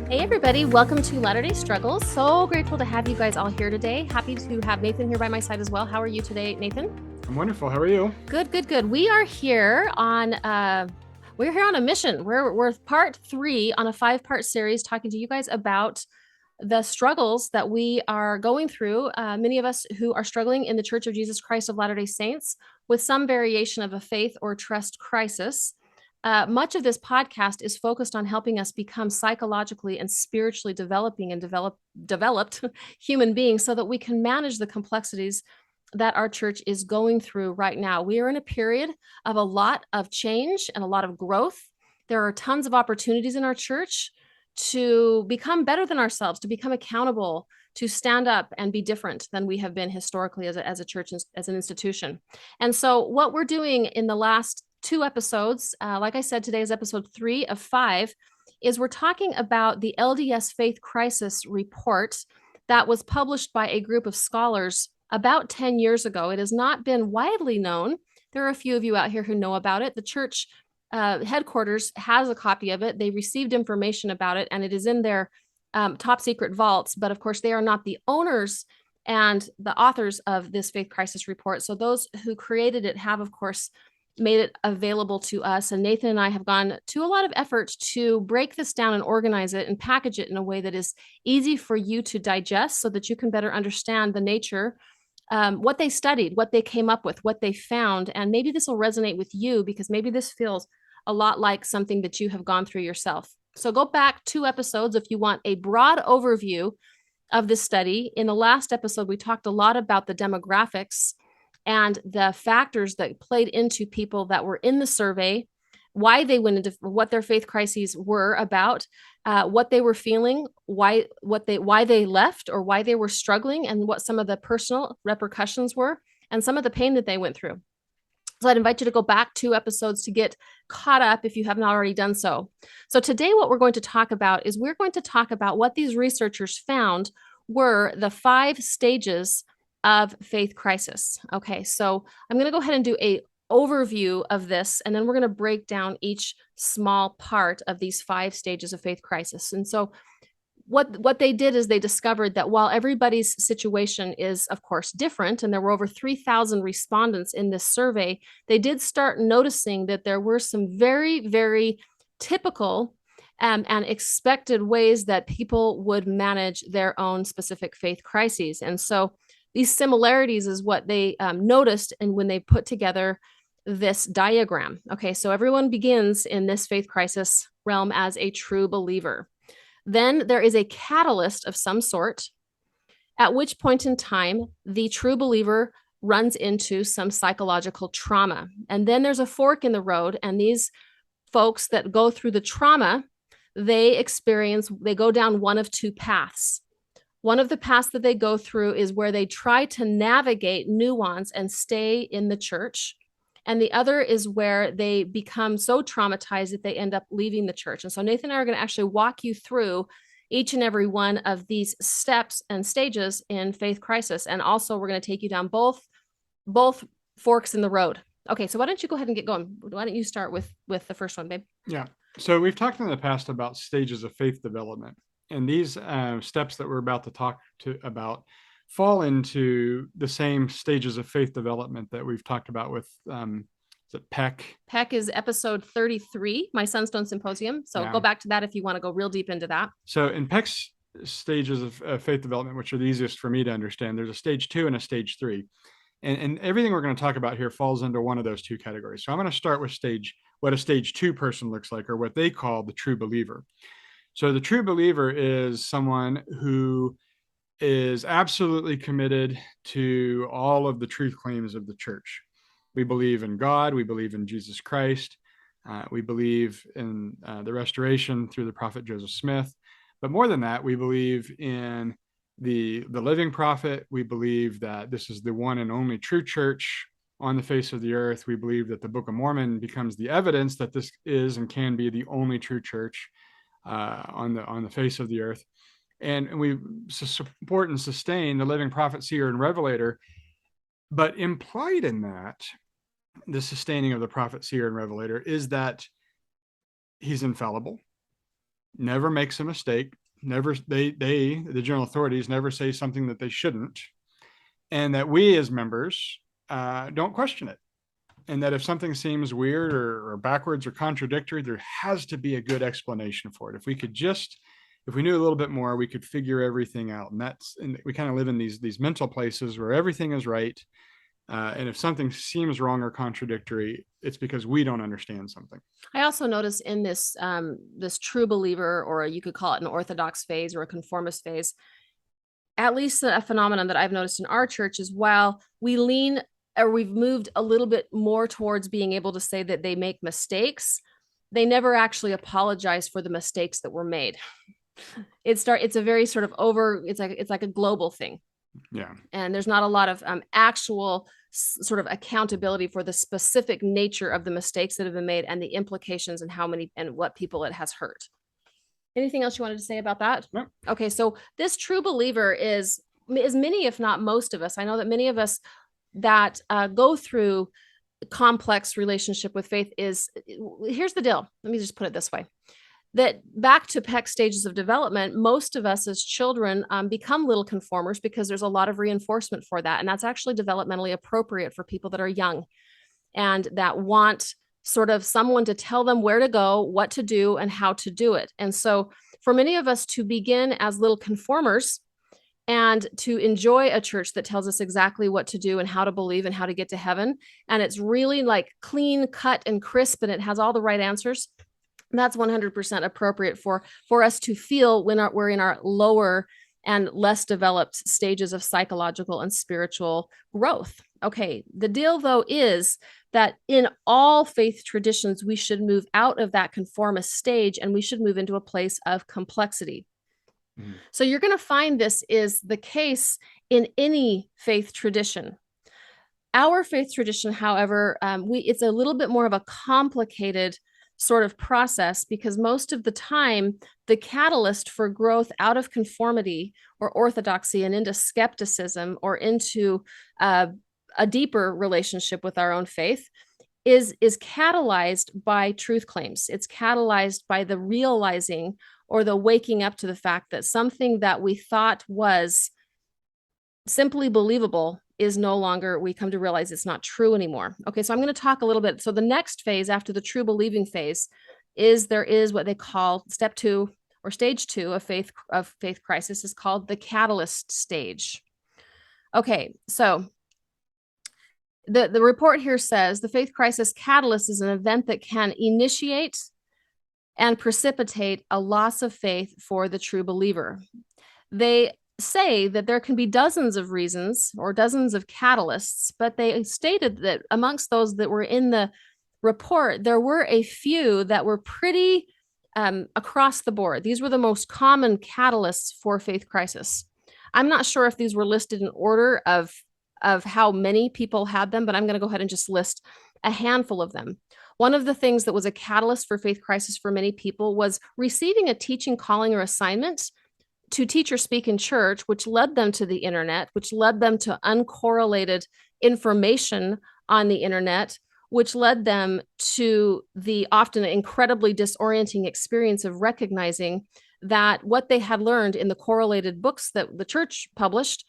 Hey everybody, welcome to Latter-day Struggles. So grateful to have you guys all here today. Happy to have Nathan here by my side as well. How are you today, Nathan? I'm wonderful. How are you? Good. We are here on a mission. We're part 3 on a 5-part series talking to you guys about the struggles that we are going through. Many of us who are struggling in the Church of Jesus Christ of Latter-day Saints with some variation of a faith or trust crisis. Much of this podcast is focused on helping us become psychologically and spiritually developing and developed human beings so that we can manage the complexities that our church is going through right now. We are in a period of a lot of change and a lot of growth. There are tons of opportunities in our church to become better than ourselves, to become accountable, to stand up and be different than we have been historically as a church, as an institution. And so what we're doing in the last 2 episodes, like I said, today is episode 3 of 5, is we're talking about the LDS Faith Crisis Report that was published by a group of scholars about 10 years ago. It has not been widely known. There are a few of you out here who know about it. The church headquarters has a copy of it. They received information about it, and it is in their top secret vaults. But of course, they are not the owners and the authors of this Faith Crisis Report. So those who created it have, of course, made it available to us. And Nathan and I have gone to a lot of effort to break this down and organize it and package it in a way that is easy for you to digest so that you can better understand the nature, what they studied, what they came up with, what they found. And maybe this will resonate with you because maybe this feels a lot like something that you have gone through yourself. So go back 2 episodes if you want a broad overview of this study. In the last episode, we talked a lot about the demographics and the factors that played into people that were in the survey, why they went into what their faith crises were about, what they were feeling, why they left or why they were struggling, and what some of the personal repercussions were, and some of the pain that they went through. So I'd invite you to go back 2 episodes to get caught up if you haven't already done so. So today what we're going to talk about is we're going to talk about what these researchers found were the 5 stages of faith crisis. Okay, so I'm going to go ahead and do a overview of this, and then we're going to break down each small part of these 5 stages of faith crisis. And so what they did is they discovered that while everybody's situation is, of course, different, and there were over 3,000 respondents in this survey, they did start noticing that there were some very, very typical and expected ways that people would manage their own specific faith crises. And so these similarities is what they noticed, and when they put together this diagram. Okay, so everyone begins in this faith crisis realm as a true believer. Then there is a catalyst of some sort, at which point in time, the true believer runs into some psychological trauma. And then there's a fork in the road, and these folks that go through the trauma, they go down one of 2 paths. One of the paths that they go through is where they try to navigate nuance and stay in the church. And the other is where they become so traumatized that they end up leaving the church. And so Nathan and I are going to actually walk you through each and every one of these steps and stages in faith crisis. And also we're going to take you down both forks in the road. Okay, so why don't you go ahead and get going? Why don't you start with the first one, babe? Yeah. So we've talked in the past about stages of faith development. And these steps that we're about to talk about fall into the same stages of faith development that we've talked about with is it Peck? Peck is episode 33, My Sunstone Symposium. So Yeah. Go back to that if you want to go real deep into that. So in Peck's stages of faith development, which are the easiest for me to understand, there's a stage 2 and a stage 3. And everything we're going to talk about here falls under one of those 2 categories. So I'm going to start with what a stage 2 person looks like, or what they call the true believer. So the true believer is someone who is absolutely committed to all of the truth claims of the church. We believe in God. We believe in Jesus Christ. We believe in the restoration through the prophet Joseph Smith. But more than that, we believe in the living prophet. We believe that this is the one and only true church on the face of the earth. We believe that the Book of Mormon becomes the evidence that this is and can be the only true church on the face of the earth. And we support and sustain the living prophet, seer, and revelator But implied in that, the sustaining of the prophet, seer, and revelator is that he's infallible, never makes a mistake, never the general authorities never say something that they shouldn't, and that we as members don't question it. And that if something seems weird or backwards or contradictory, there has to be a good explanation for it. If we knew a little bit more, we could figure everything out. And we kind of live in these mental places where everything is right. And if something seems wrong or contradictory, it's because we don't understand something. I also notice in this this true believer, or you could call it an orthodox phase or a conformist phase, at least a phenomenon that I've noticed in our church is while we lean or we've moved a little bit more towards being able to say that they make mistakes, they never actually apologize for the mistakes that were made. It's a very sort of it's like a global thing. Yeah. And there's not a lot of actual sort of accountability for the specific nature of the mistakes that have been made and the implications and how many and what people it has hurt. Anything else you wanted to say about that? No. Okay, so this true believer is many, if not most of us. I know that many of us that go through complex relationship with faith here's the deal. Let me just put it this way. That back to Peck's stages of development, most of us as children become little conformers because there's a lot of reinforcement for that. And that's actually developmentally appropriate for people that are young and that want sort of someone to tell them where to go, what to do, and how to do it. And so for many of us to begin as little conformers and to enjoy a church that tells us exactly what to do and how to believe and how to get to heaven, and it's really like clean cut and crisp and it has all the right answers, that's 100% appropriate for us to feel when we're in our lower and less developed stages of psychological and spiritual growth. Okay, the deal though is that in all faith traditions, we should move out of that conformist stage and we should move into a place of complexity. So you're going to find this is the case in any faith tradition. Our faith tradition, however, it's a little bit more of a complicated sort of process because most of the time, the catalyst for growth out of conformity or orthodoxy and into skepticism or into a deeper relationship with our own faith is catalyzed by truth claims. It's catalyzed by the realizing or the waking up to the fact that something that we thought was simply believable is no longer, we come to realize it's not true anymore. Okay, so I'm going to talk a little bit. So the next phase after the true believing phase is there is what they call step 2 or stage 2 of faith crisis is called the catalyst stage. Okay, so the report here says the faith crisis catalyst is an event that can initiate and precipitate a loss of faith for the true believer. They say that there can be dozens of reasons or dozens of catalysts, but they stated that amongst those that were in the report, there were a few that were pretty across the board. These were the most common catalysts for faith crisis. I'm not sure if these were listed in order of how many people had them, but I'm going to go ahead and just list a handful of them. One of the things that was a catalyst for faith crisis for many people was receiving a teaching calling or assignment to teach or speak in church, which led them to the internet, which led them to uncorrelated information on the internet, which led them to the often incredibly disorienting experience of recognizing that what they had learned in the correlated books that the church published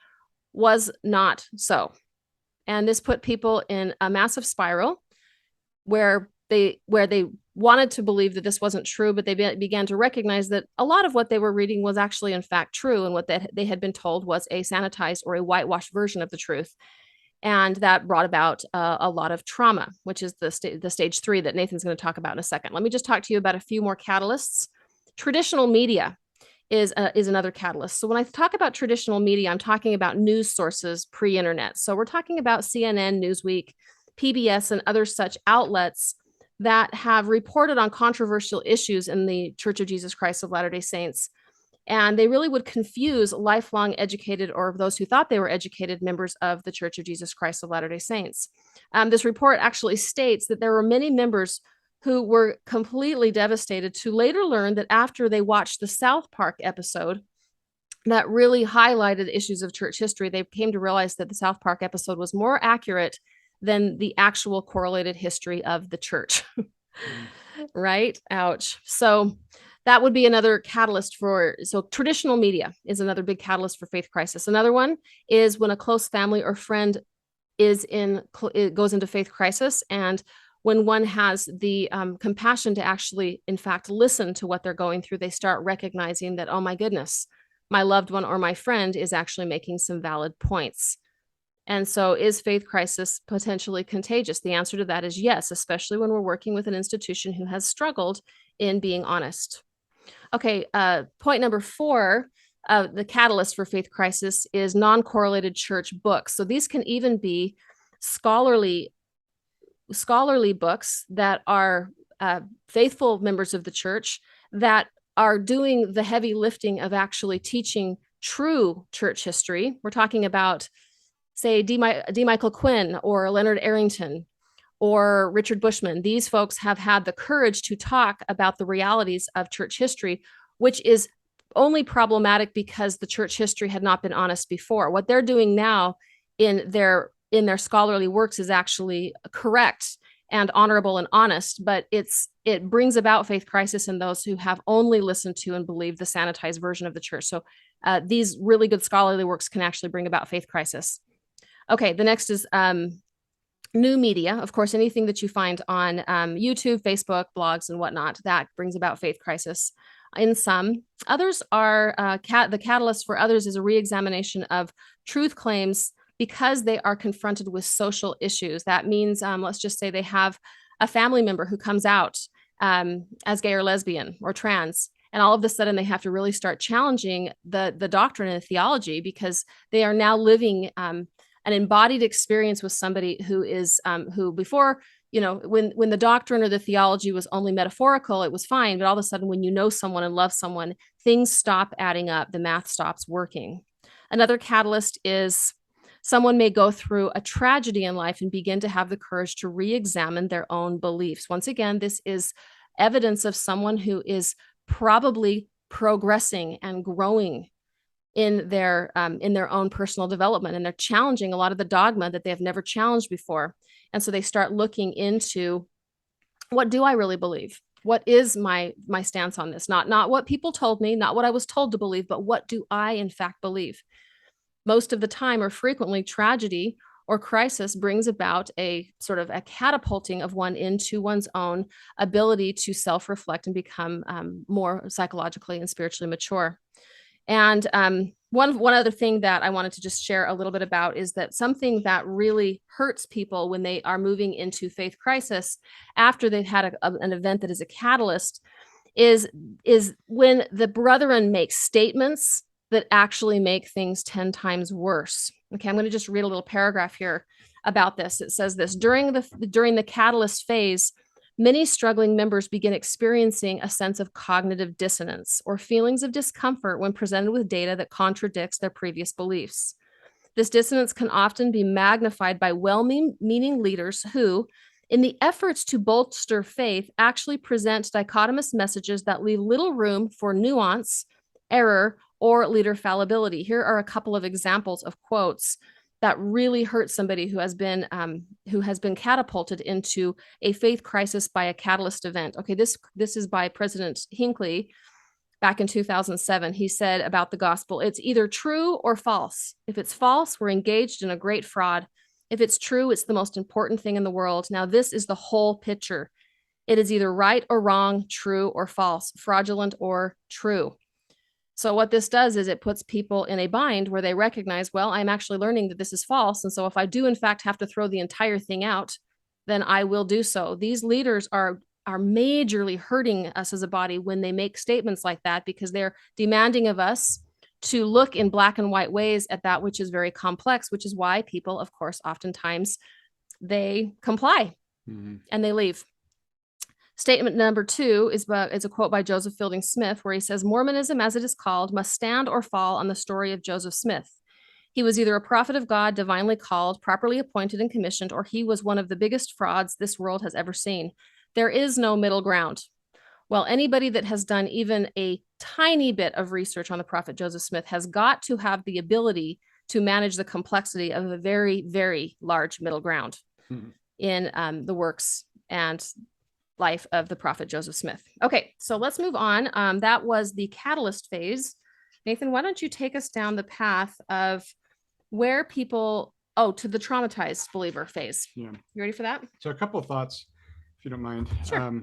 was not so. And this put people in a massive spiral where they wanted to believe that this wasn't true, but they began to recognize that a lot of what they were reading was actually in fact true, and what they had been told was a sanitized or a whitewashed version of the truth. And that brought about a lot of trauma, which is the stage 3 that Nathan's going to talk about in a second. Let me just talk to you about a few more catalysts. Traditional media is another catalyst. So when I talk about traditional media, I'm talking about news sources pre-internet. So we're talking about CNN, Newsweek, PBS, and other such outlets that have reported on controversial issues in the Church of Jesus Christ of Latter-day Saints. And they really would confuse lifelong educated or those who thought they were educated members of the Church of Jesus Christ of Latter-day Saints. This report actually states that there were many members who were completely devastated to later learn that after they watched the South Park episode, that really highlighted issues of church history. They came to realize that the South Park episode was more accurate than the actual correlated history of the church. Right? Ouch. So that would be another catalyst so traditional media is another big catalyst for faith crisis. Another one is when a close family or friend it goes into faith crisis, and when one has the compassion to actually, in fact, listen to what they're going through, they start recognizing that, oh my goodness, my loved one or my friend is actually making some valid points. And so is faith crisis potentially contagious? The answer to that is yes, especially when we're working with an institution who has struggled in being honest. Okay, point number 4, the catalyst for faith crisis is non-correlated church books. So these can even be scholarly books that are faithful members of the church that are doing the heavy lifting of actually teaching true church history. We're talking about, say, D. Michael Quinn or Leonard Arrington or Richard Bushman. These folks have had the courage to talk about the realities of church history, which is only problematic because the church history had not been honest before. What they're doing now in their scholarly works is actually correct and honorable and honest, but it brings about faith crisis in those who have only listened to and believed the sanitized version of the church. So these really good scholarly works can actually bring about faith crisis. Okay, the next is new media. Of course, anything that you find on YouTube, Facebook, blogs, and whatnot, that brings about faith crisis. In some, others are the catalyst for others is a reexamination of truth claims because they are confronted with social issues. That means, let's just say they have a family member who comes out as gay or lesbian or trans, and all of a sudden they have to really start challenging the doctrine and the theology because they are now living an embodied experience with somebody who is who before, when the doctrine or the theology was only metaphorical, it was fine. But all of a sudden, when you know someone and love someone, things stop adding up. The math stops working. Another catalyst is someone may go through a tragedy in life and begin to have the courage to re-examine their own beliefs. Once again, this is evidence of someone who is probably progressing and growing in their own personal development, and they're challenging a lot of the dogma that they have never challenged before. And so they start looking into, what do I really believe? What is my stance on this? Not what people told me, not what I was told to believe, but what do I in fact believe? Most of the time, or frequently, tragedy or crisis brings about a sort of a catapulting of one into one's own ability to self-reflect and become more psychologically and spiritually mature. And one other thing that I wanted to just share a little bit about is that something that really hurts people when they are moving into faith crisis after they've had an event that is a catalyst is when the brethren make statements that actually make things 10 times worse. Okay, I'm going to just read a little paragraph here about this. It says this: during the catalyst phase, many struggling members begin experiencing a sense of cognitive dissonance or feelings of discomfort when presented with data that contradicts their previous beliefs. This dissonance can often be magnified by well-meaning leaders who, in the efforts to bolster faith, actually present dichotomous messages that leave little room for nuance, error, or leader fallibility. Here are a couple of examples of quotes that really hurt somebody who has been catapulted into a faith crisis by a catalyst event. Okay, this is by President Hinckley back in 2007. He said about the gospel, it's either true or false. If it's false, we're engaged in a great fraud. If it's true, it's the most important thing in the world. Now, this is the whole picture. It is either right or wrong, true or false, fraudulent or true. So what this does is it puts people in a bind where they recognize, well, I'm actually learning that this is false. And so if I do in fact have to throw the entire thing out, then I will do so. These leaders are majorly hurting us as a body when they make statements like that, because they're demanding of us to look in black and white ways at that which is very complex, which is why people, of course, oftentimes they comply and they leave. Statement number 2 is a quote by Joseph Fielding Smith, where he says, Mormonism, as it is called, must stand or fall on the story of Joseph Smith. He was either a prophet of God, divinely called, properly appointed and commissioned, or he was one of the biggest frauds this world has ever seen. There is no middle ground. Well, anybody that has done even a tiny bit of research on the prophet Joseph Smith has got to have the ability to manage the complexity of a very, very large middle ground in the works and life of the prophet Joseph Smith. Okay, so let's move on. That was the catalyst phase. Nathan, why don't you take us down the path of where people, to the traumatized believer phase. Yeah. You ready for that? So a couple of thoughts, if you don't mind. Sure.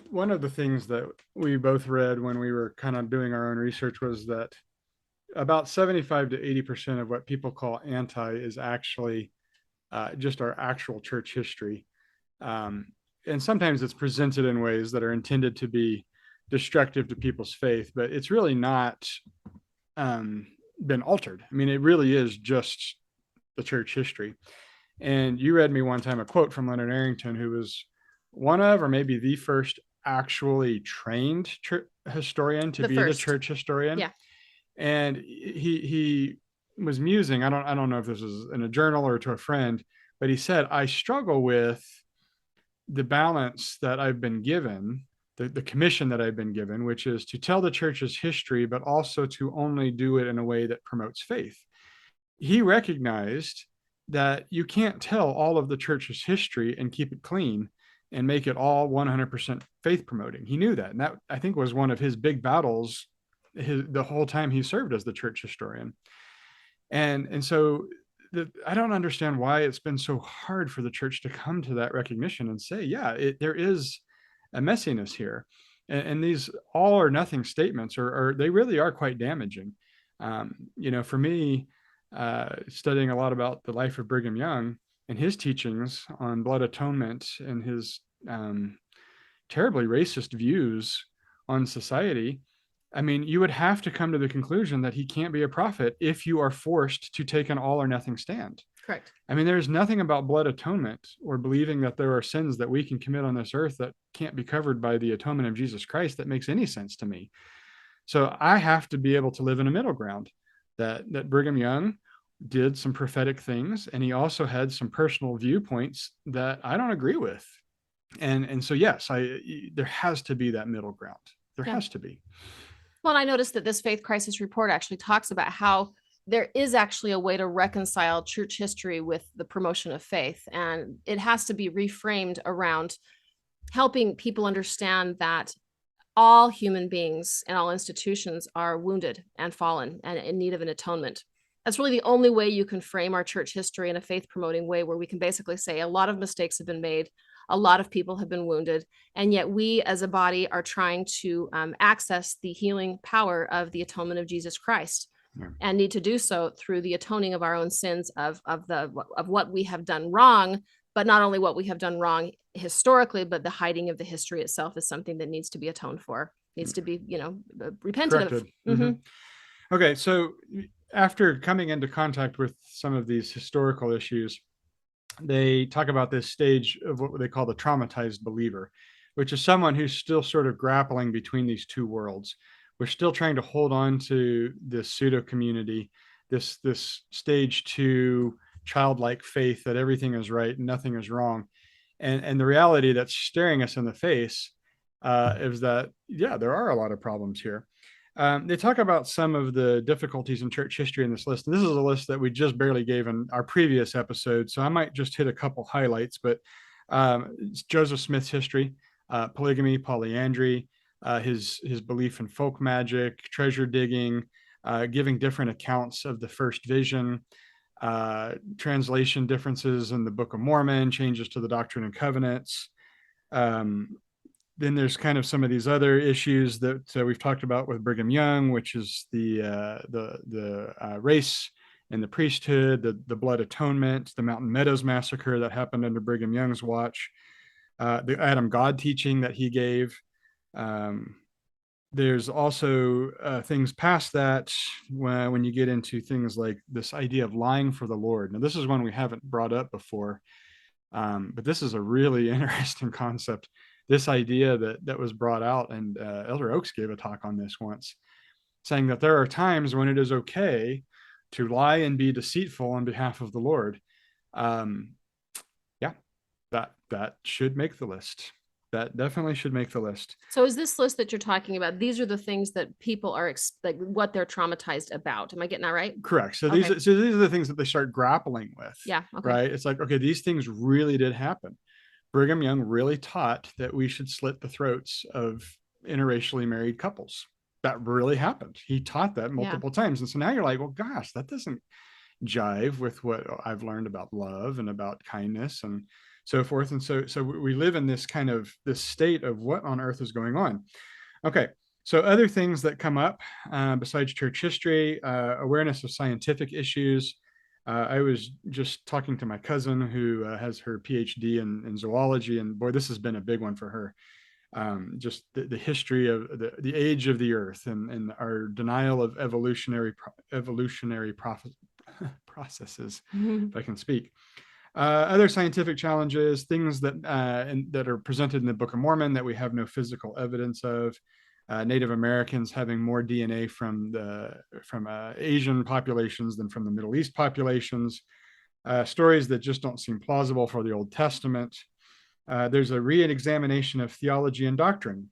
One of the things that we both read when we were kind of doing our own research was that about 75 to 80% of what people call anti is actually just our actual church history. And sometimes it's presented in ways that are intended to be destructive to people's faith, but it's really not been altered. I mean, it really is just the church history. And you read me one time a quote from Leonard Arrington, who was one of, or maybe the first actually trained historian to be the church historian. Yeah. And he was musing. I don't know if this was in a journal or to a friend, but he said, I struggle with the balance that I've been given, the commission that I've been given, which is to tell the church's history, but also to only do it in a way that promotes faith. He recognized that you can't tell all of the church's history and keep it clean and make it all 100% faith promoting. He knew that. And that, I think, was one of his big battles the whole time he served as the church historian. And so I don't understand why it's been so hard for the church to come to that recognition and say, yeah, there is a messiness here. And these all or nothing statements they really are quite damaging. For me, studying a lot about the life of Brigham Young and his teachings on blood atonement and his terribly racist views on society, I mean, you would have to come to the conclusion that he can't be a prophet if you are forced to take an all or nothing stand. Correct. I mean, there's nothing about blood atonement or believing that there are sins that we can commit on this earth that can't be covered by the atonement of Jesus Christ that makes any sense to me. So I have to be able to live in a middle ground that Brigham Young did some prophetic things, and he also had some personal viewpoints that I don't agree with. And so, yes, there has to be that middle ground. There has to be. Well, I noticed that this faith crisis report actually talks about how there is actually a way to reconcile church history with the promotion of faith. And it has to be reframed around helping people understand that all human beings and all institutions are wounded and fallen and in need of an atonement. That's really the only way you can frame our church history in a faith promoting way, where we can basically say a lot of mistakes have been made. A lot of people have been wounded, and yet we as a body are trying to access the healing power of the atonement of Jesus Christ, and need to do so through the atoning of our own sins of what we have done wrong, but not only what we have done wrong historically, but the hiding of the history itself is something that needs to be atoned for, needs to be, repented of. Mm-hmm. Okay, so after coming into contact with some of these historical issues, they talk about this stage of what they call the traumatized believer, which is someone who's still sort of grappling between these two worlds. We're still trying to hold on to this pseudo community, this stage 2 childlike faith that everything is right and nothing is wrong. And the reality that's staring us in the face is that, yeah, there are a lot of problems here. They talk about some of the difficulties in church history in this list. And this is a list that we just barely gave in our previous episode, so I might just hit a couple highlights. But Joseph Smith's history, polygamy, polyandry, his belief in folk magic, treasure digging, giving different accounts of the first vision, translation differences in the Book of Mormon, changes to the Doctrine and Covenants. Then there's kind of some of these other issues that we've talked about with Brigham Young, which is the race and the priesthood, the blood atonement, the Mountain Meadows massacre that happened under Brigham Young's watch, the Adam God teaching that he gave. There's also things past that when you get into things like this idea of lying for the Lord. Now, this is one we haven't brought up before, but this is a really interesting concept. This idea that was brought out, and Elder Oaks gave a talk on this once, saying that there are times when it is okay to lie and be deceitful on behalf of the Lord. Yeah, that should make the list. that definitely should make the list. So is this list that you're talking about, these are the things that people are like what they're traumatized about? Am I getting that right? Correct. So Okay. these are the things that they start grappling with. Yeah. Okay. Right. It's like, okay, these things really did happen. Brigham Young really taught that we should slit the throats of interracially married couples. That really happened. He taught that multiple times. And so now you're like, well, gosh, that doesn't jive with what I've learned about love and about kindness and so forth. And so we live in this kind of this state of what on earth is going on. Okay. So other things that come up besides church history, awareness of scientific issues. I was just talking to my cousin who has her PhD in zoology, and boy, this has been a big one for her. Just the history of the age of the earth and our denial of evolutionary processes, if I can speak. Other scientific challenges, things that that are presented in the Book of Mormon that we have no physical evidence of. Native Americans having more DNA from Asian populations than from the Middle East populations. Stories that just don't seem plausible for the Old Testament. There's a re-examination of theology and doctrine.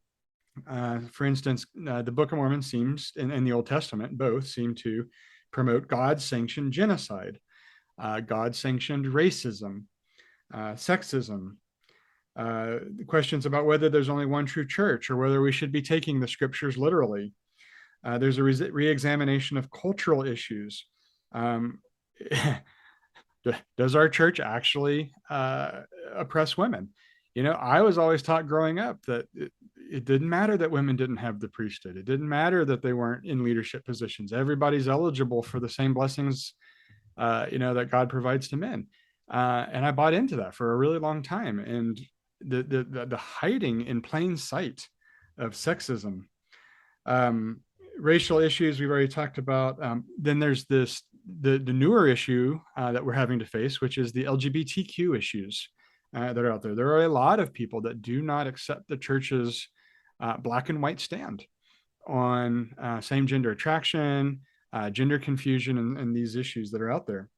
For instance, the Book of Mormon seems, and the Old Testament, both seem to promote God-sanctioned genocide, God-sanctioned racism, sexism, questions about whether there's only one true church or whether we should be taking the scriptures literally. There's a re-examination of cultural issues. Does our church actually oppress women? You know, I was always taught growing up that it didn't matter that women didn't have the priesthood. It didn't matter that they weren't in leadership positions. Everybody's eligible for the same blessings, that God provides to men. And I bought into that for a really long time. And the hiding in plain sight of sexism, racial issues we've already talked about. Then there's the newer issue that we're having to face, which is the LGBTQ issues that are out there. There are a lot of people that do not accept the church's black and white stand on same gender attraction, gender confusion, and these issues that are out there.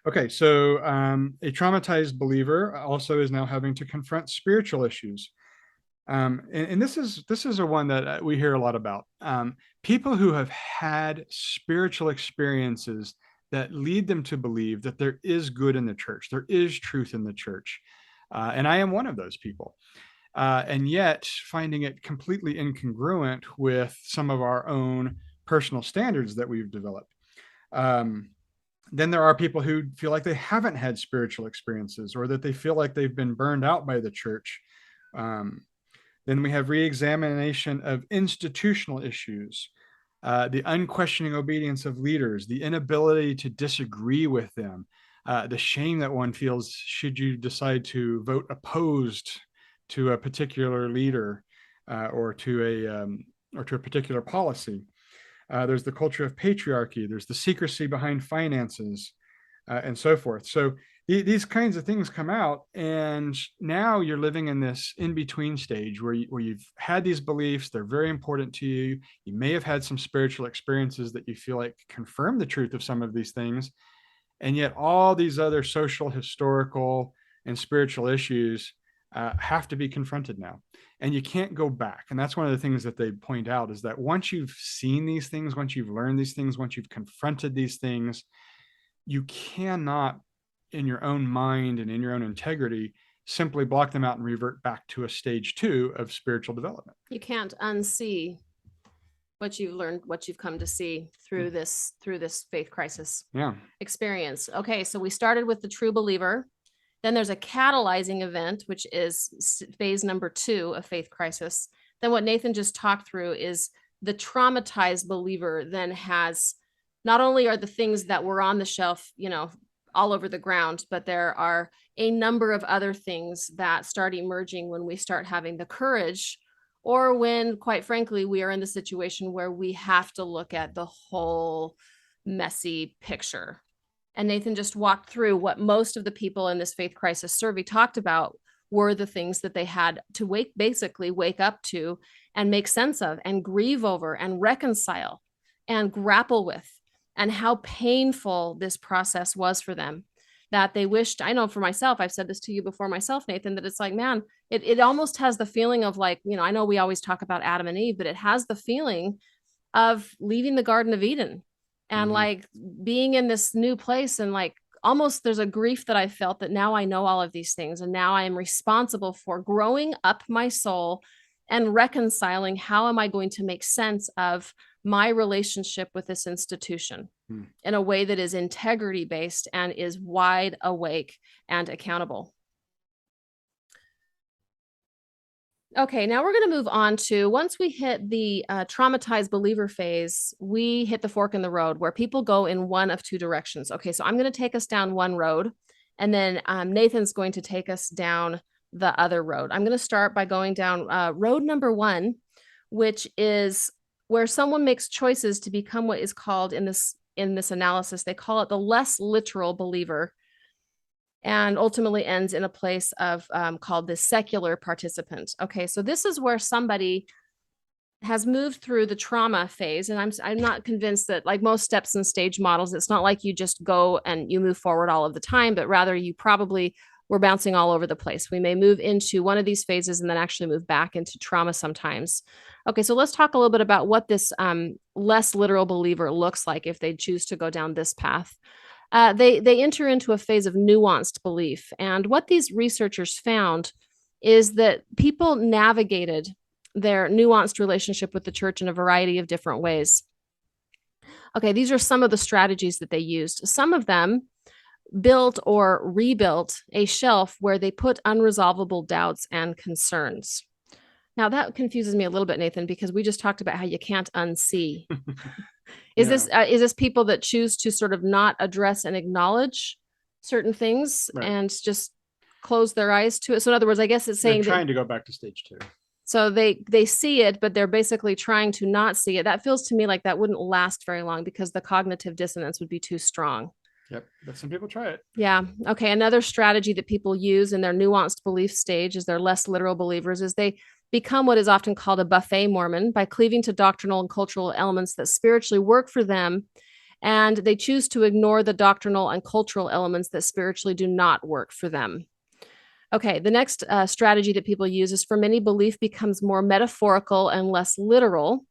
Okay, so a traumatized believer also is now having to confront spiritual issues. And this is a one that we hear a lot about. People who have had spiritual experiences that lead them to believe that there is good in the church, there is truth in the church. And I am one of those people. And yet finding it completely incongruent with some of our own personal standards that we've developed. Then there are people who feel like they haven't had spiritual experiences or that they feel like they've been burned out by the church. Then we have re-examination of institutional issues, the unquestioning obedience of leaders, the inability to disagree with them, the shame that one feels should you decide to vote opposed to a particular leader or to a particular policy. There's the culture of patriarchy. There's the secrecy behind finances, and so forth. So these kinds of things come out, and now you're living in this in-between stage where you've had these beliefs. They're very important to you. You may have had some spiritual experiences that you feel like confirm the truth of some of these things, and yet all these other social, historical, and spiritual issues have to be confronted now. And you can't go back. And that's one of the things that they point out is that once you've seen these things, once you've learned these things, once you've confronted these things, you cannot, in your own mind and in your own integrity, simply block them out and revert back to a stage 2 of spiritual development. You can't unsee what you've learned, what you've come to see through this faith crisis experience. Okay, so we started with the true believer. Then there's a catalyzing event, which is phase number 2 of faith crisis. Then what Nathan just talked through is the traumatized believer then has, not only are the things that were on the shelf, all over the ground, but there are a number of other things that start emerging when we start having the courage, or when, quite frankly, we are in the situation where we have to look at the whole messy picture. And Nathan just walked through what most of the people in this faith crisis survey talked about were the things that they had to basically wake up to and make sense of and grieve over and reconcile and grapple with, and how painful this process was for them. that they wished, I know for myself, I've said this to you before myself, Nathan, that it's like, man, it almost has the feeling of like, I know we always talk about Adam and Eve, but it has the feeling of leaving the Garden of Eden and like being in this new place. And like, almost there's a grief that I felt that now I know all of these things. And now I am responsible for growing up my soul and reconciling how am I going to make sense of my relationship with this institution in a way that is integrity based and is wide awake and accountable. Okay, now we're going to move on to, once we hit the traumatized believer phase, we hit the fork in the road where people go in one of two directions. Okay, so I'm going to take us down one road, and then Nathan's going to take us down the other road. I'm going to start by going down road number one, which is where someone makes choices to become what is called in this analysis, they call it the less literal believer, and ultimately ends in a place of called the secular participant. Okay, so this is where somebody has moved through the trauma phase, and I'm not convinced that, like most steps and stage models, it's not like you just go and you move forward all of the time, but rather you probably were bouncing all over the place. We may move into one of these phases and then actually move back into trauma sometimes. Okay, so let's talk a little bit about what this less literal believer looks like if they choose to go down this path. They enter into a phase of nuanced belief. And what these researchers found is that people navigated their nuanced relationship with the church in a variety of different ways. Okay, these are some of the strategies that they used. Some of them built or rebuilt a shelf where they put unresolvable doubts and concerns. Now that confuses me a little bit, Nathan, because we just talked about how you can't unsee. Is this people that choose to sort of not address and acknowledge certain things and just close their eyes to it? So in other words, I guess it's saying they're trying to go back to stage two. So they see it, but they're basically trying to not see it. That feels to me like that wouldn't last very long because the cognitive dissonance would be too strong. Yep, but some people try it. Yeah. Okay. Another strategy that people use in their nuanced belief stage is their less literal believers is they become what is often called a buffet Mormon by cleaving to doctrinal and cultural elements that spiritually work for them. And they choose to ignore the doctrinal and cultural elements that spiritually do not work for them. Okay, the next strategy that people use is for many, belief becomes more metaphorical and less literal.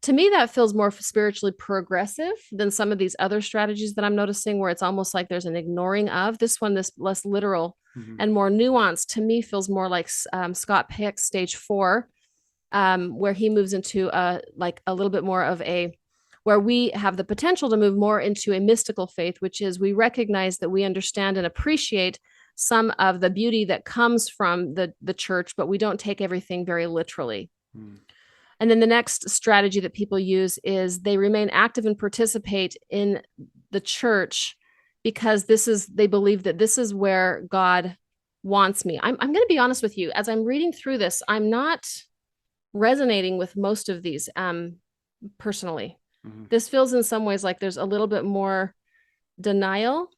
To me, that feels more spiritually progressive than some of these other strategies that I'm noticing, where it's almost like there's an ignoring of. This one, this less literal and more nuanced, to me feels more like Scott Peck's stage 4, where he moves into like a little bit more of where we have the potential to move more into a mystical faith, which is we recognize that we understand and appreciate some of the beauty that comes from the church, but we don't take everything very literally. And then the next strategy that people use is they remain active and participate in the church because they believe that this is where God wants me. I'm going to be honest with you. As I'm reading through this, I'm not resonating with most of these personally. This feels in some ways like there's a little bit more denial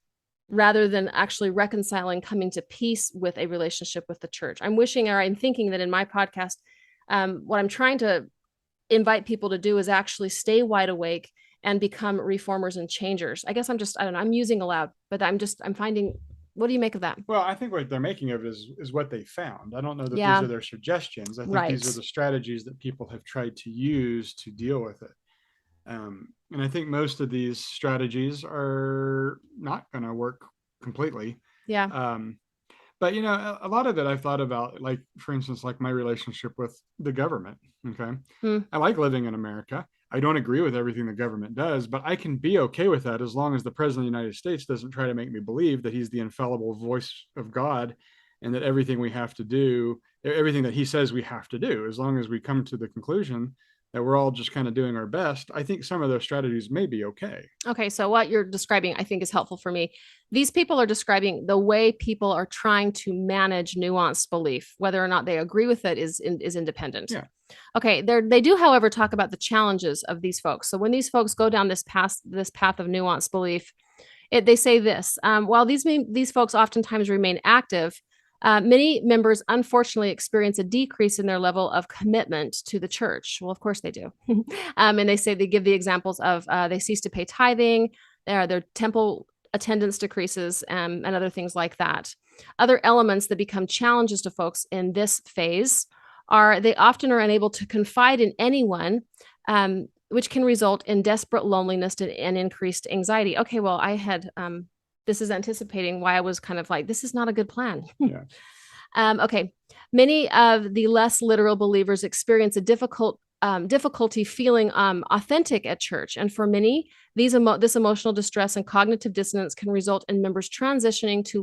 rather than actually reconciling, coming to peace with a relationship with the church. I'm wishing, or I'm thinking that in my podcast, what I'm trying to invite people to do is actually stay wide awake and become reformers and changers. I guess I don't know, I'm using aloud, but I'm finding, what do you make of that? Well, I think what they're making of it is what they found. I don't know that these are their suggestions. I think these are the strategies that people have tried to use to deal with it. And I think most of these strategies are not going to work completely. Yeah. But, a lot of it I've thought about, like, for instance, like my relationship with the government. Okay. I like living in America. I don't agree with everything the government does, but I can be okay with that as long as the president of the United States doesn't try to make me believe that he's the infallible voice of God and that everything we have to do, everything that he says we have to do, as long as we come to the conclusion that we're all just kind of doing our best, I think some of those strategies may be okay. Okay, so what you're describing, I think, is helpful for me. These people are describing the way people are trying to manage nuanced belief. Whether or not they agree with it is independent. Yeah. Okay, they do, however, talk about the challenges of these folks. So when these folks go down this path of nuanced belief, they say this: while these folks oftentimes remain active, many members unfortunately experience a decrease in their level of commitment to the church. Well, of course they do. And they give the examples of they cease to pay tithing, their temple attendance decreases, and other things like that. Other elements that become challenges to folks in this phase are they often are unable to confide in anyone, which can result in desperate loneliness and increased anxiety. Okay, well, I had this is anticipating why I was kind of like, this is not a good plan. Yeah. Okay, many of the less literal believers experience a difficulty feeling authentic at church, and for many, this emotional distress and cognitive dissonance can result in members transitioning to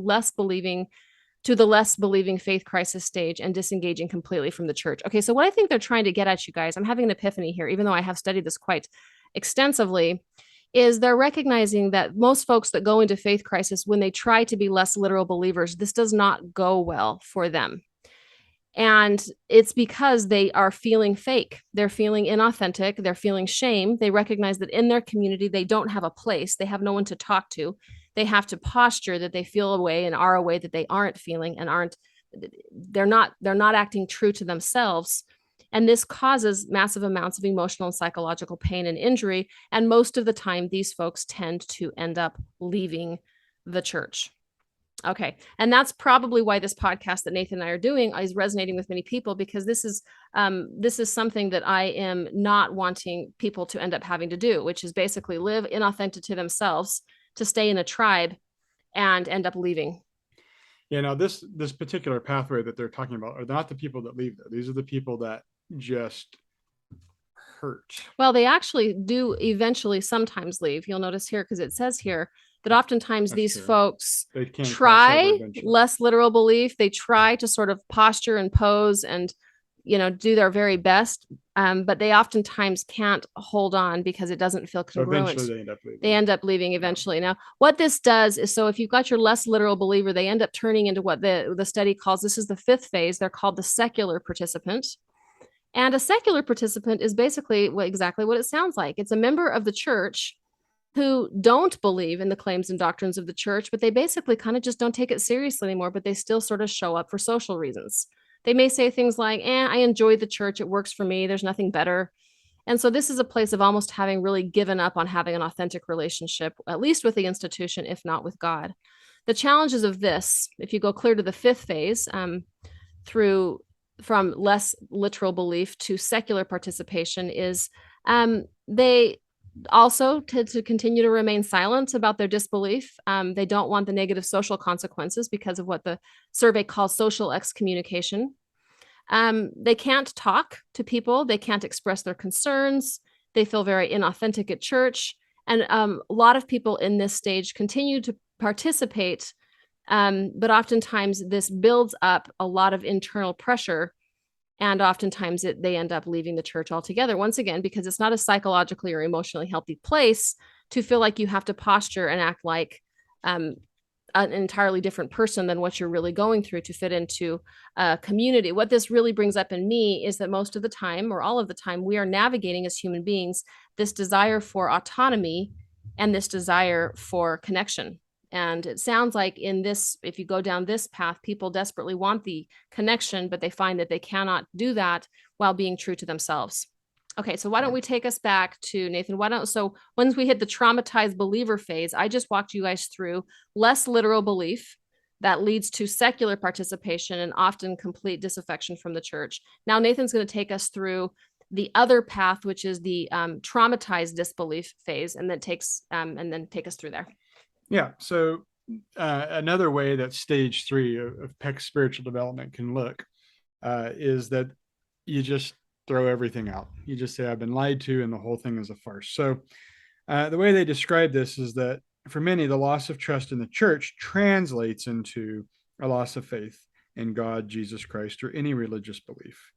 the less believing faith crisis stage and disengaging completely from the church. Okay, so what I think they're trying to get at, you guys, I'm having an epiphany here, even though I have studied this quite extensively, is they're recognizing that most folks that go into faith crisis, when they try to be less literal believers, this does not go well for them. And it's because they are feeling fake. They're feeling inauthentic. They're feeling shame. They recognize that in their community, they don't have a place. They have no one to talk to. They have to posture that they feel a way and are a way that they aren't feeling and they're not acting true to themselves. And this causes massive amounts of emotional and psychological pain and injury. And most of the time, these folks tend to end up leaving the church. Okay. And that's probably why this podcast that Nathan and I are doing is resonating with many people, because this is something that I am not wanting people to end up having to do, which is basically live inauthentic to themselves, to stay in a tribe and end up leaving. You know, this particular pathway that they're talking about are not the people that leave, though. These are the people that just hurt. Well, they actually do eventually sometimes leave. You'll notice here, because it says here that oftentimes these folks try less literal belief. They try to sort of posture and pose and, do their very best. But they oftentimes can't hold on because it doesn't feel congruent. So eventually they end up leaving eventually. Now, what this does is, so if you've got your less literal believer, they end up turning into what the study calls, this is the fifth phase. They're called the secular participant. And a secular participant is basically exactly what it sounds like. It's a member of the church who don't believe in the claims and doctrines of the church, but they basically kind of just don't take it seriously anymore, but they still sort of show up for social reasons. They may say things like, I enjoy the church. It works for me. There's nothing better. And so this is a place of almost having really given up on having an authentic relationship, at least with the institution, if not with God. The challenges of this, if you go clear to the fifth phase, from less literal belief to secular participation, is they also to continue to remain silent about their disbelief. They don't want the negative social consequences because of what the survey calls social excommunication. They can't talk to people. They can't express their concerns. They feel very inauthentic at church. And a lot of people in this stage continue to participate, but oftentimes this builds up a lot of internal pressure. And oftentimes they end up leaving the church altogether, once again, because it's not a psychologically or emotionally healthy place to feel like you have to posture and act like an entirely different person than what you're really going through to fit into a community. What this really brings up in me is that most of the time, or all of the time, we are navigating as human beings this desire for autonomy and this desire for connection. And it sounds like in this, if you go down this path, people desperately want the connection, but they find that they cannot do that while being true to themselves. Okay, so why don't we take us back to Nathan? So once we hit the traumatized believer phase, I just walked you guys through less literal belief that leads to secular participation and often complete disaffection from the church. Now Nathan's going to take us through the other path, which is the traumatized disbelief phase, and then take us through there. Yeah. So another way that stage 3 of Peck's spiritual development can look is that you just throw everything out. You just say, I've been lied to, and the whole thing is a farce. So the way they describe this is that for many, the loss of trust in the church translates into a loss of faith in God, Jesus Christ, or any religious belief.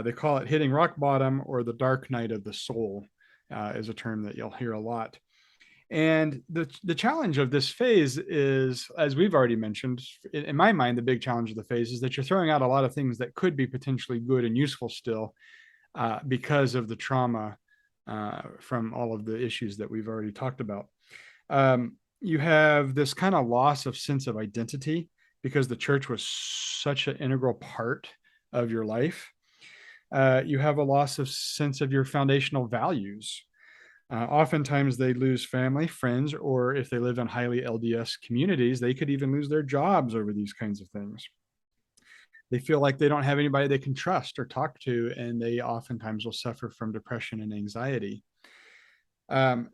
They call it hitting rock bottom, or the dark night of the soul is a term that you'll hear a lot. And the challenge of this phase is, as we've already mentioned, in my mind, the big challenge of the phase is that you're throwing out a lot of things that could be potentially good and useful still because of the trauma from all of the issues that we've already talked about. You have this kind of loss of sense of identity because the church was such an integral part of your life. You have a loss of sense of your foundational values. Oftentimes they lose family, friends, or if they live in highly LDS communities, they could even lose their jobs over these kinds of things. They feel like they don't have anybody they can trust or talk to, and they oftentimes will suffer from depression and anxiety. Um,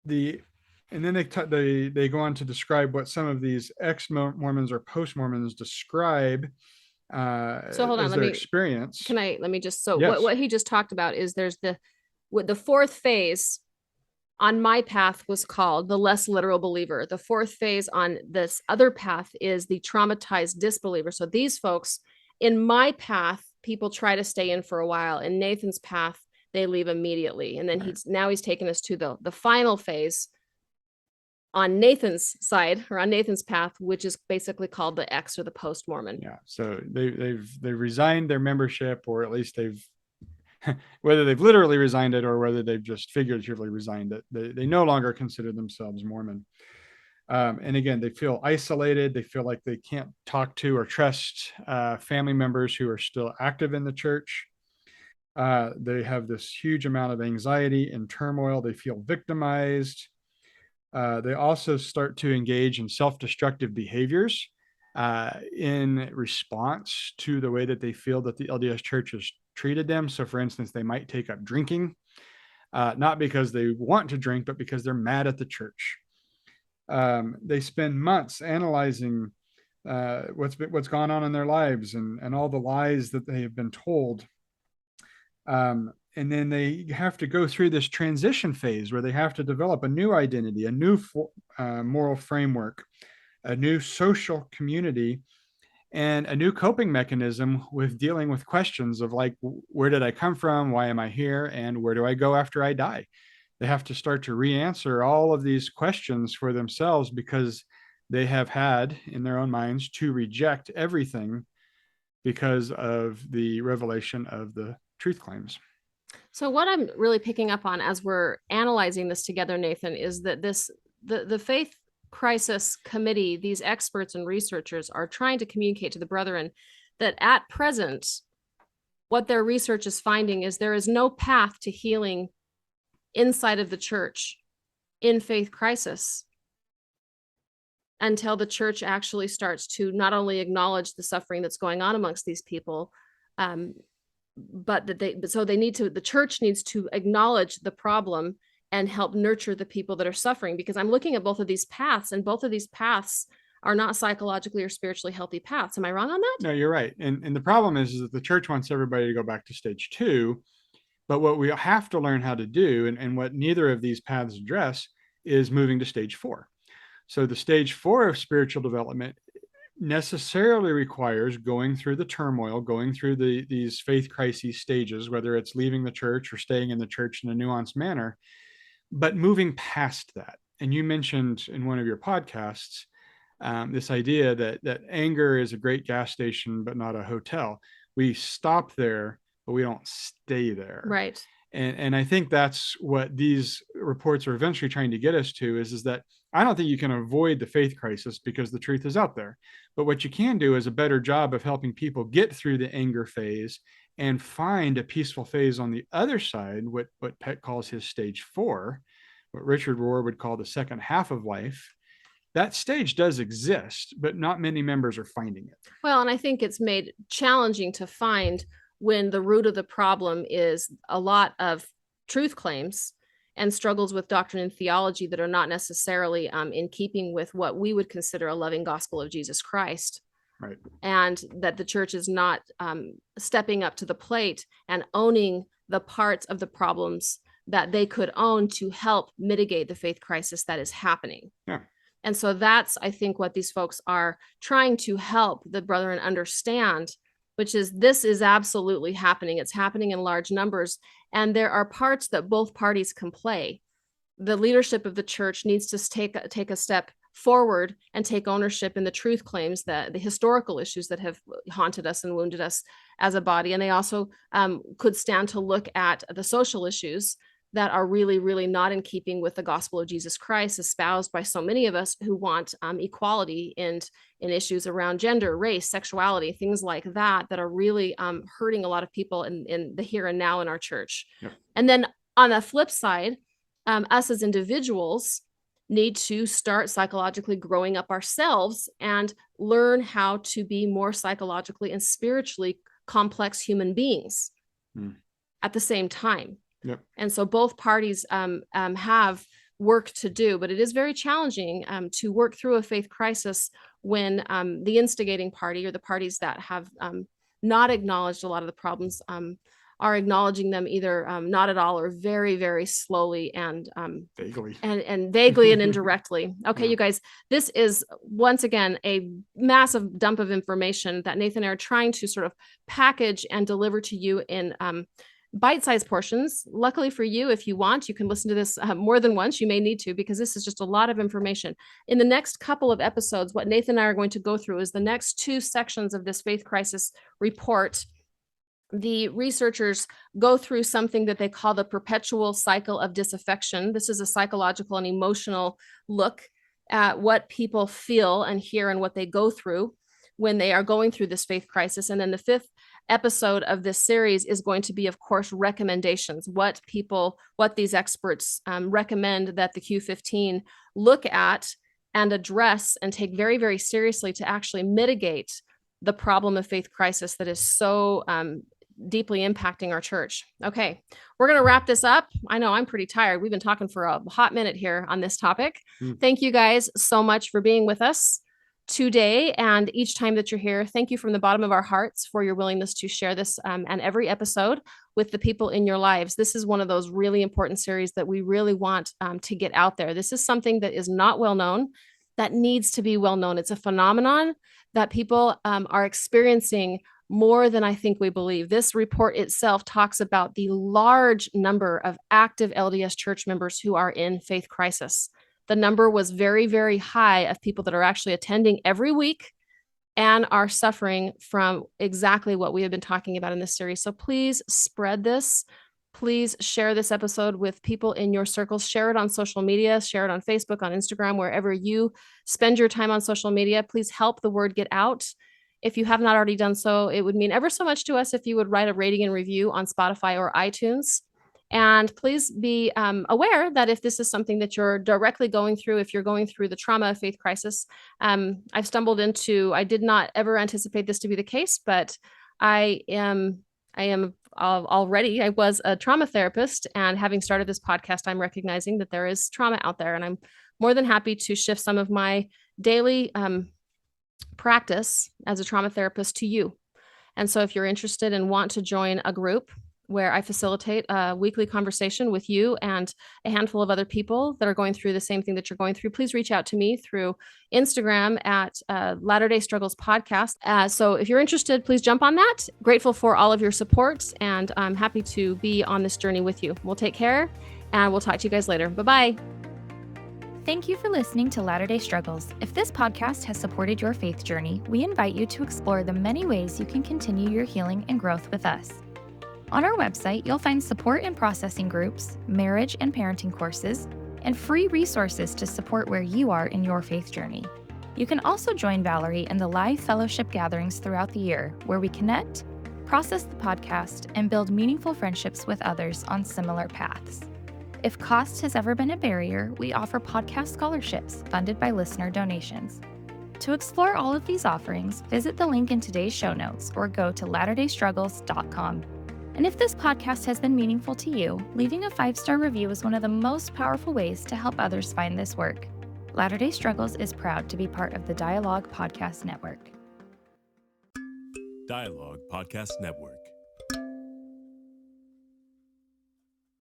the and then they go on to describe what some of these ex-Mormons or post-Mormons describe So hold on, as their experience. let me just, so Yes. what he just talked about is there's the fourth phase on my path was called the less literal believer. The fourth phase on this other path is the traumatized disbeliever. So these folks in my path, people try to stay in for a while. In Nathan's path, they leave immediately. And then he's taken us to the final phase on Nathan's side, or on Nathan's path, which is basically called the ex or the post-Mormon. Yeah. So they've resigned their membership, or at least they've whether they've literally resigned it or whether they've just figuratively resigned it. They no longer consider themselves Mormon. And again, they feel isolated. They feel like they can't talk to or trust family members who are still active in the church. They have this huge amount of anxiety and turmoil. They feel victimized. They also start to engage in self-destructive behaviors in response to the way that they feel that the LDS church has treated them. So, for instance, they might take up drinking, not because they want to drink, but because they're mad at the church. They spend months analyzing what's gone on in their lives and all the lies that they have been told. And then they have to go through this transition phase where they have to develop a new identity, a new moral framework, a new social community, and a new coping mechanism with dealing with questions of like, where did I come from? Why am I here? And where do I go after I die? They have to start to re-answer all of these questions for themselves because they have had in their own minds to reject everything because of the revelation of the truth claims. So what I'm really picking up on as we're analyzing this together, Nathan, is that the Faith Crisis Committee, these experts and researchers are trying to communicate to the brethren that at present, what their research is finding is there is no path to healing inside of the church in faith crisis until the church actually starts to not only acknowledge the suffering that's going on amongst these people, but that the church needs to acknowledge the problem and help nurture the people that are suffering. Because I'm looking at both of these paths, and both of these paths are not psychologically or spiritually healthy paths. Am I wrong on that? No, you're right. And the problem is that the church wants everybody to go back to stage 2. But what we have to learn how to do, and what neither of these paths address, is moving to stage 4. So the stage 4 of spiritual development necessarily requires going through the turmoil, going through these faith crises stages, whether it's leaving the church or staying in the church in a nuanced manner, but moving past that. And you mentioned in one of your podcasts this idea that anger is a great gas station, but not a hotel. We stop there, but we don't stay there. Right. And I think that's what these reports are eventually trying to get us to is that I don't think you can avoid the faith crisis because the truth is out there. But what you can do is a better job of helping people get through the anger phase and find a peaceful phase on the other side, what Peck calls his stage 4, what Richard Rohr would call the second half of life. That stage does exist, but not many members are finding it. Well, and I think it's made challenging to find when the root of the problem is a lot of truth claims and struggles with doctrine and theology that are not necessarily in keeping with what we would consider a loving gospel of Jesus Christ. Right. And that the church is not stepping up to the plate and owning the parts of the problems that they could own to help mitigate the faith crisis that is happening. Yeah. And so that's, I think, what these folks are trying to help the brethren understand, which is this is absolutely happening. It's happening in large numbers. And there are parts that both parties can play. The leadership of the church needs to take a step forward and take ownership in the truth claims, that the historical issues that have haunted us and wounded us as a body. And they also could stand to look at the social issues that are really, really not in keeping with the gospel of Jesus Christ, espoused by so many of us who want equality in issues around gender, race, sexuality, things like that are really hurting a lot of people in the here and now in our church. Yep. And then on the flip side, us as individuals need to start psychologically growing up ourselves and learn how to be more psychologically and spiritually complex human beings at the same time. Yep. And so both parties have work to do, but it is very challenging to work through a faith crisis when the instigating party, or the parties that have not acknowledged a lot of the problems, are acknowledging them either not at all or very, very slowly and vaguely and vaguely and indirectly. Okay, you guys, this is once again a massive dump of information that Nathan and I are trying to sort of package and deliver to you in bite-sized portions. Luckily for you, if you want, you can listen to this more than once. You may need to, because this is just a lot of information. In the next couple of episodes, what Nathan and I are going to go through is the next 2 sections of this faith crisis report. The researchers go through something that they call the perpetual cycle of disaffection. This is a psychological and emotional look at what people feel and hear and what they go through when they are going through this faith crisis. And then the 5th episode of this series is going to be, of course, recommendations, what these experts recommend that the Q15 look at and address and take very, very seriously to actually mitigate the problem of faith crisis that is so deeply impacting our church. Okay, we're going to wrap this up. I know I'm pretty tired. We've been talking for a hot minute here on this topic. Thank you guys so much for being with us today. And each time that you're here, thank you from the bottom of our hearts for your willingness to share this and every episode with the people in your lives. This is one of those really important series that we really want to get out there. This is something that is not well known, that needs to be well known. It's a phenomenon that people are experiencing more than I think we believe. This report itself talks about the large number of active LDS church members who are in faith crisis. The number was very, very high of people that are actually attending every week and are suffering from exactly what we have been talking about in this series. So please spread this. Please share this episode with people in your circles. Share it on social media. Share it on Facebook, on Instagram, wherever you spend your time on social media. Please help the word get out. If you have not already done so, it would mean ever so much to us if you would write a rating and review on Spotify or iTunes. And please be aware that if this is something that you're directly going through, if you're going through the trauma of faith crisis, I did not ever anticipate this to be the case, but I was a trauma therapist, and having started this podcast, I'm recognizing that there is trauma out there, and I'm more than happy to shift some of my daily practice as a trauma therapist to you. And so if you're interested and want to join a group where I facilitate a weekly conversation with you and a handful of other people that are going through the same thing that you're going through, please reach out to me through Instagram at Latter-day Struggles Podcast. So if you're interested, please jump on that. Grateful for all of your support, and I'm happy to be on this journey with you. We'll take care, and we'll talk to you guys later. Bye-bye. Thank you for listening to Latter-day Struggles. If this podcast has supported your faith journey, we invite you to explore the many ways you can continue your healing and growth with us. On our website, you'll find support and processing groups, marriage and parenting courses, and free resources to support where you are in your faith journey. You can also join Valerie in the live fellowship gatherings throughout the year, where we connect, process the podcast, and build meaningful friendships with others on similar paths. If cost has ever been a barrier, we offer podcast scholarships funded by listener donations. To explore all of these offerings, visit the link in today's show notes or go to latterdaystruggles.com. And if this podcast has been meaningful to you, leaving a 5-star review is one of the most powerful ways to help others find this work. Latter-day Struggles is proud to be part of the Dialogue Podcast Network. Dialogue Podcast Network.